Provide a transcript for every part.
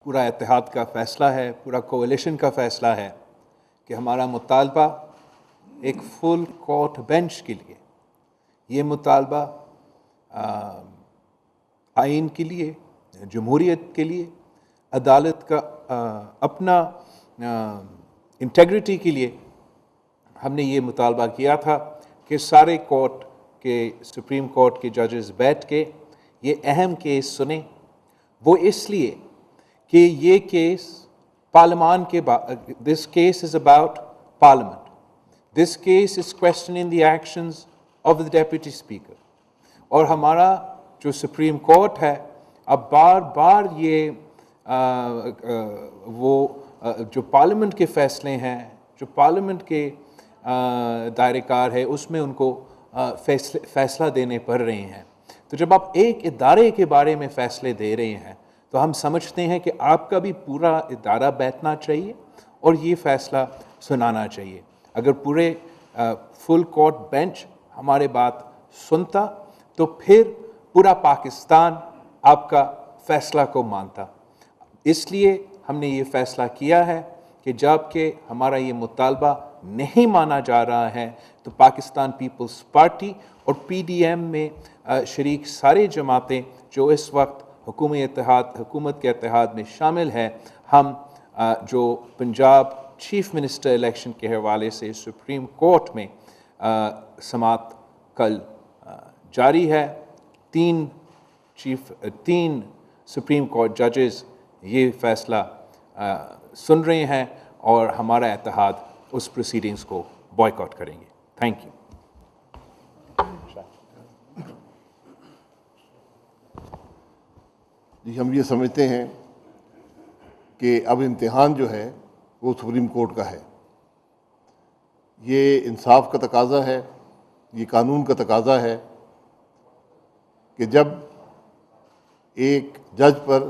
पूरा इत्तेहाद का फ़ैसला है, पूरा कोalition का फ़ैसला है कि हमारा मुतालबा एक फुल कोर्ट बेंच के लिए, ये मुतालबा आइन के लिए, जमहूरियत के लिए, अदालत का अपना इंटेग्रिटी के लिए हमने ये मुतालबा किया था कि सारे कोर्ट के, सुप्रीम कोर्ट के जजेस बैठ के ये अहम केस सुने। वो इसलिए कि ये केस पार्लियामान के this case is about parliament, this case is questioning the actions of the deputy speaker. और हमारा जो सुप्रीम कोर्ट है अब बार बार ये जो पार्लियामेंट के फ़ैसले हैं, जो पार्लियामेंट के दायरेकार है, उसमें उनको फ़ैसला देने पड़ रहे हैं। तो जब आप एक इदारे के बारे में फ़ैसले दे रहे हैं तो हम समझते हैं कि आपका भी पूरा इदारा बैठना चाहिए और ये फ़ैसला सुनाना चाहिए। अगर पूरे फुल कोर्ट बेंच हमारे बात सुनता तो फिर पूरा पाकिस्तान आपका फ़ैसला को मानता। इसलिए हमने ये फ़ैसला किया है कि जबकि हमारा ये मुतालबा नहीं माना जा रहा है तो पाकिस्तान पीपल्स पार्टी और PDM में शरीक सारे जमातें जो इस वक्त हुकूमत के इत्तेहाद में शामिल है, हम जो पंजाब चीफ मिनिस्टर इलेक्शन के हवाले से सुप्रीम कोर्ट में समात कल जारी है। तीन सुप्रीम कोर्ट जजेस ये फ़ैसला सुन रहे हैं और हमारा इत्तेहाद उस प्रोसीडिंग्स को बॉयकॉट करेंगे। Thank you. जी, हम ये समझते हैं कि अब इम्तिहान जो है वो सुप्रीम कोर्ट का है। ये इंसाफ का तकाज़ा है, ये कानून का तकाज़ा है कि जब एक जज पर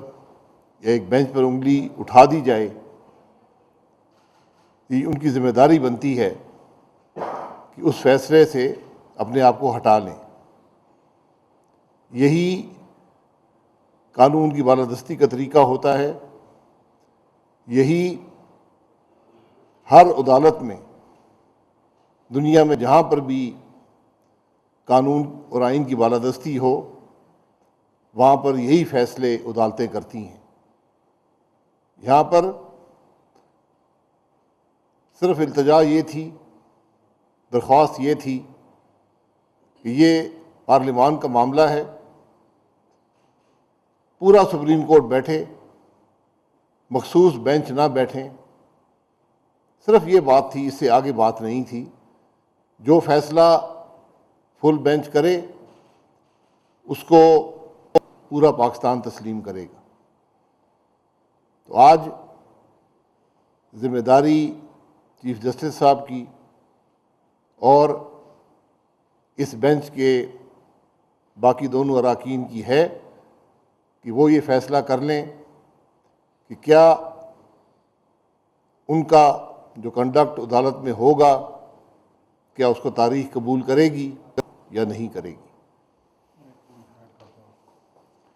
या एक बेंच पर उंगली उठा दी जाए तो उनकी ज़िम्मेदारी बनती है कि उस फैसले से अपने आप को हटा लें। यही कानून की बालादस्ती का तरीका होता है। यही हर अदालत में, दुनिया में जहाँ पर भी कानून और आइन की बालादस्ती हो, वहाँ पर यही फैसले अदालतें करती हैं। यहाँ पर सिर्फ इल्तिजा ये थी, दरख्वास्त ये थी कि ये पार्लियामान का मामला है, पूरा सुप्रीम कोर्ट बैठे, मखसूस बेंच ना बैठें। सिर्फ ये बात थी, इससे आगे बात नहीं थी। जो फैसला फुल बेंच करे उसको पूरा पाकिस्तान तस्लीम करेगा। तो आज ज़िम्मेदारी चीफ जस्टिस साहब की और इस बेंच के बाकी दोनों अराकीन की है कि वो ये फ़ैसला कर लें कि क्या उनका जो कंडक्ट अदालत में होगा, क्या उसको तारीख़ कबूल करेगी या नहीं करेगी।